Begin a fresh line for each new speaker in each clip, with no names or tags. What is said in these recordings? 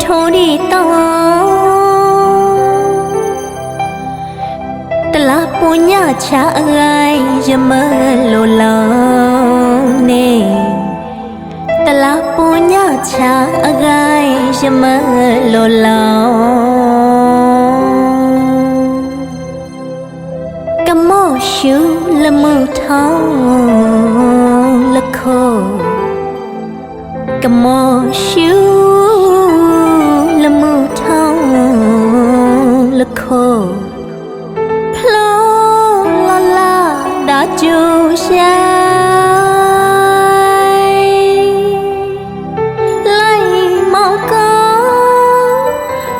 ထိုးဒီတောတလားပူညချအငိုင်းရမလိုလောင်းနေတလားပူညချအငိုင်းရမလိုလောင်းကမောရှူလမှုထောင်းလခိုကမောရှူလမှုထောင်းလခိုဖလောလာလာဒါကျူရှာလိုက်မောင်ကော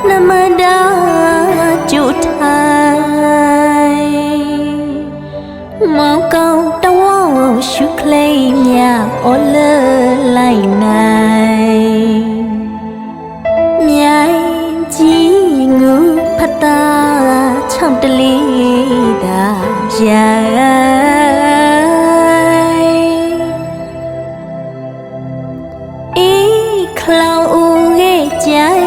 နမဒါကျူထိုင်မောင်ကောတဝေါရှုကလေးမြအော်လလိုက်နိုင်မြိုင်ကြီးငူဖတာချောင်းတလီဒါရိုင်အေးခလောင်ဦးရဲ့ကြိုင်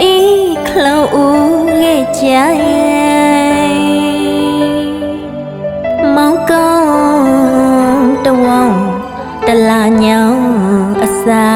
အေးခလောင်ဦးရဲ့ကြိုင်မောင်ကောင်းတဝေါတလာညောင်းအစာ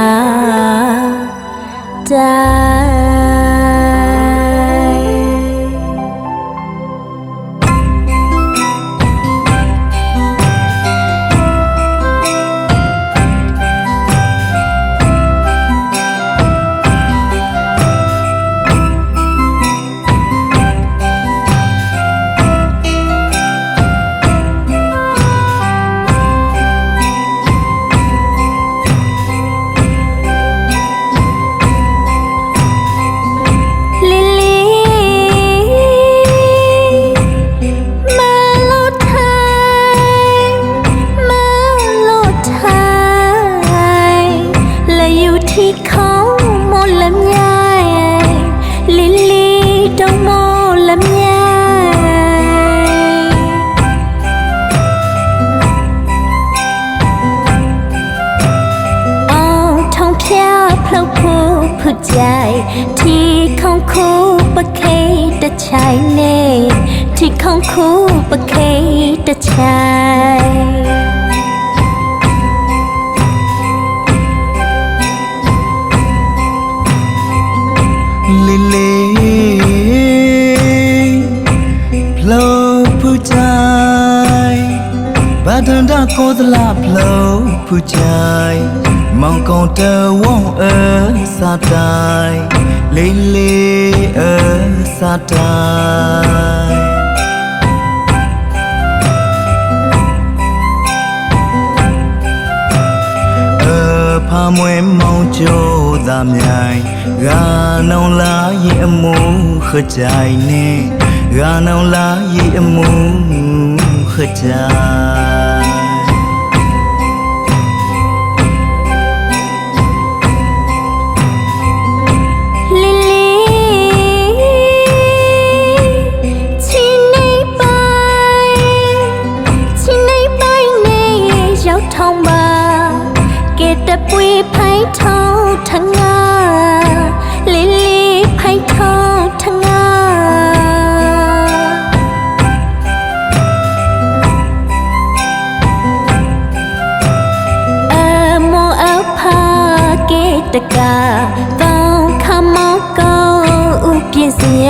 ที่เขาโมลำไยลิลีดงโมลำไยเอาทองเพียเพลาผู้ผู้ใจที่ของคู่ปะเคยตะชายเน่ที่ของคู่ปะเคยตะชาย
ลิลีเพลาผู้ใจบาดันดาโกตลาเพลาผู้ใจมองกองเตว่องสาตายลิลีสาตายพามวยมองโจตามใหญ่กาน้องลาเยี่ยมูขจายเน่กาน้องลาเยี่ยมูขจาย
ลิลีที่ไหนไปในยาวทองบาเกตปุยไผ่ทองทั้งงาลิลีไผ่ทองทั้งงาโมเอาพาเกตกาต้องขมอก็อุเปียเสีย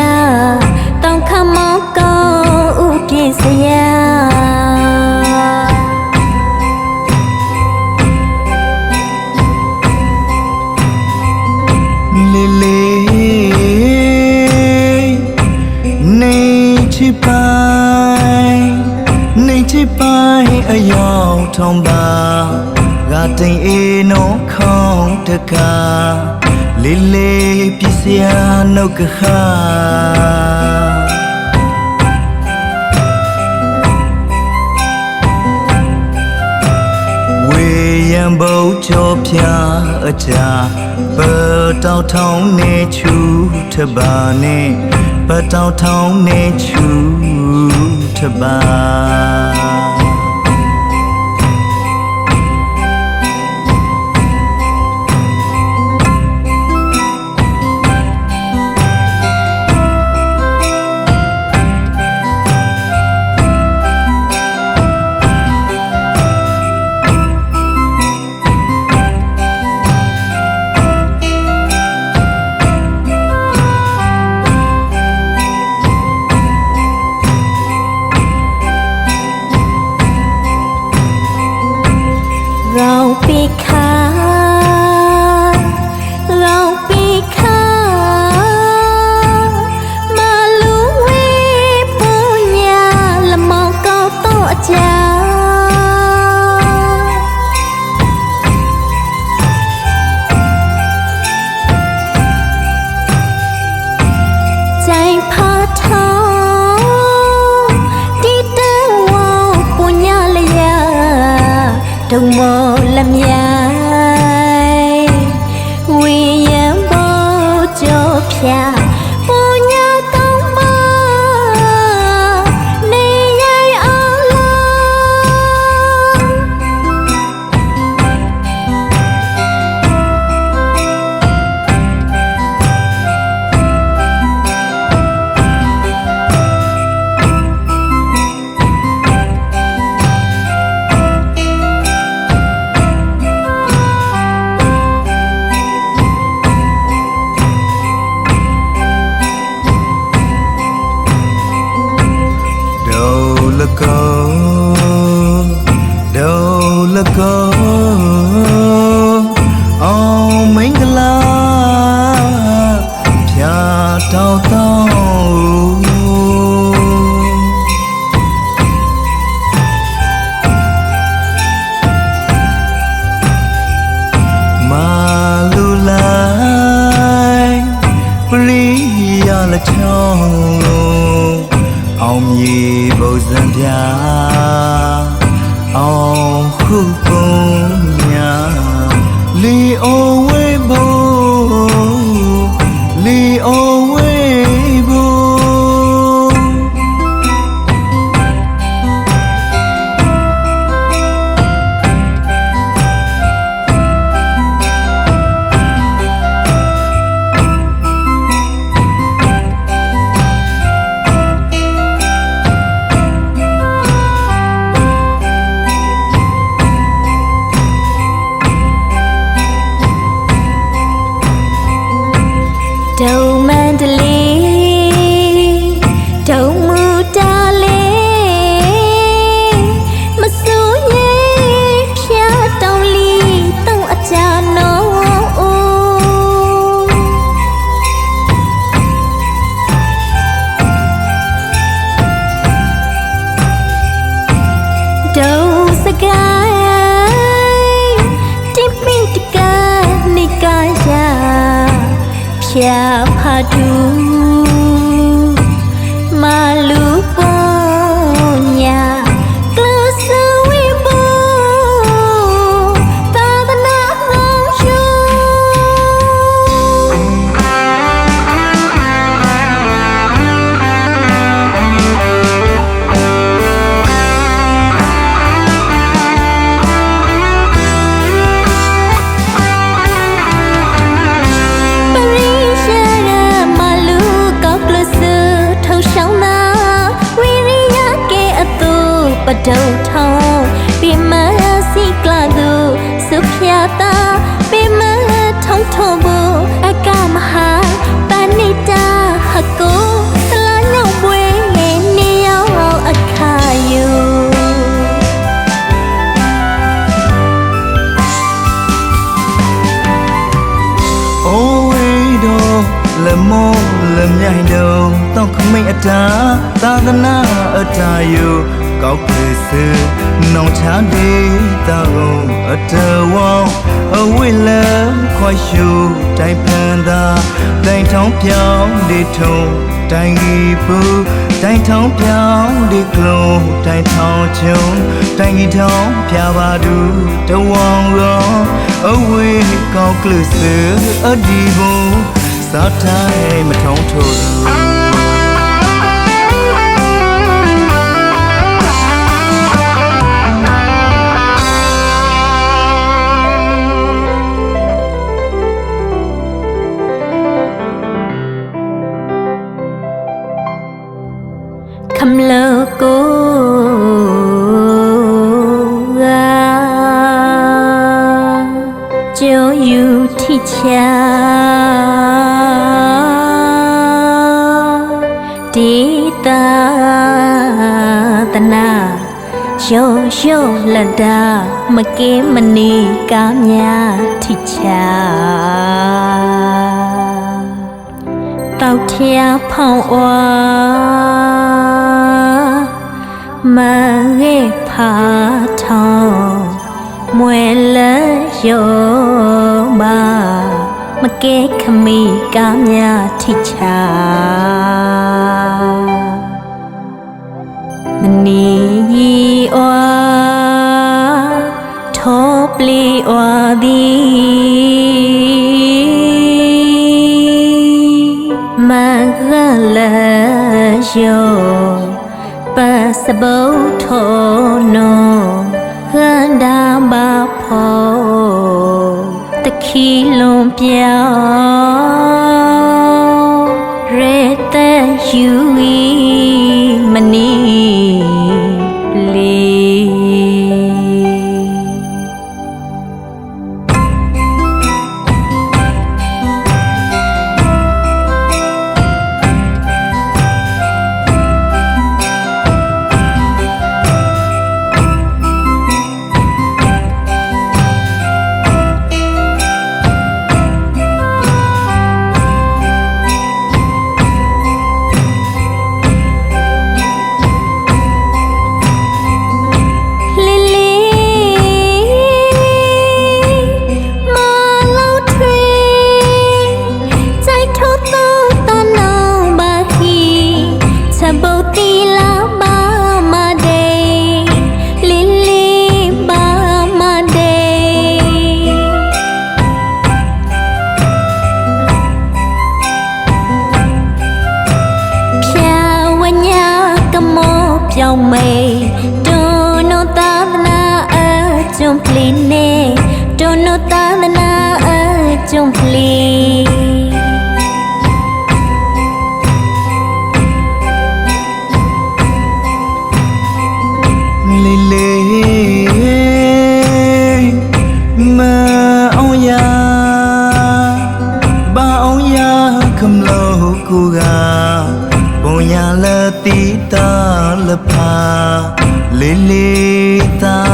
ต้องขมอก็อุเปียเสีย
ลิลีในที่ไปอายาวทองบากาติงเอโนของเธอกาลิลีพิเศษนกขาวยันบูชอบพยาอาจาเปิดเตาท้องเนชูเธอบาเนเปิดเตาท้องเนชูเธอบา ล
ဖြာပူညာကောင်းပါနေရိုင်အောင်လား
လကောအောင်မင်္ဂလာဖြာတောင်းတောင်းမာလူလိုက်ပရိယာလချောင်းအောင်မြေပုံစံပြအောင်ခုပုံညာလီအိုဝေဘိုလီအိုဝေဘို
ဒုံမန္တလေးဒုံမူတာလေးမစိုးရဲ့ဖြာတောင်းလီတောင်းအကြနောဒုံစကိုင်းတိပိတကနိကာယာဖြာဖာတူမာလူပေါ်ညာကလစဝေဘောသာသနာအောင်ရှုပဒုံထောင်းပြမစီကလာသူစုဖြာတာပြမထုံထုံဘူးအကမဟာပဏိတာဟကိုသလာညောင်းပွဲနေရောက်အခါယူ
အိုဝေတော်လမောလမြိုင်တော်တောင်းခမိတ်အတာသာသနာအတာယူကောက်ပြေစနောင်ချာဒီတောင်းအတဝောအဝိလခွာရှုတိုင်ပန်သာတိုင်ထောင်းပြောင်းဒီထုံတိုင်ကြီးပူတိုင်ထောင်းပြောင်းဒီကလုံးတိုင်ထောင်းချုံတိုင်ကြီးထောင်းပြပါတူတဝောင်ရောအဝိကောက်ကလစအဒီဘုံစာထိုင်မထုံးထိုး
คำเลโกเจ้าอยู่ที่ชาดีตาตนาโยโยลันดามะเกมณีกามยาที่ชาเต่าเทียพองวามาเก็บผ้าทองมวยละโยมามาเก็บขมีกามยาทิชามันนี่ยีวาทบลีวาดี yo pas bầu thô no gan đa ba pho ta khi lom piao re ta yu i mani li trong mây cho nó ta na ở trong pli nè cho nó ta na ở trong pli
lê lê mà ông ya ba ông ya không lâu cô gà bông ya là tí ta là pa lê lê ta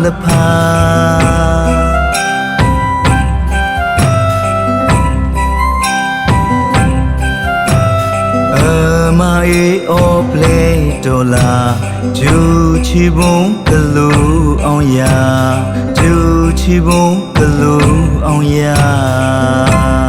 là pa ma e o play to la chu chi bông kalu ông ya chu chi bông kalu ông ya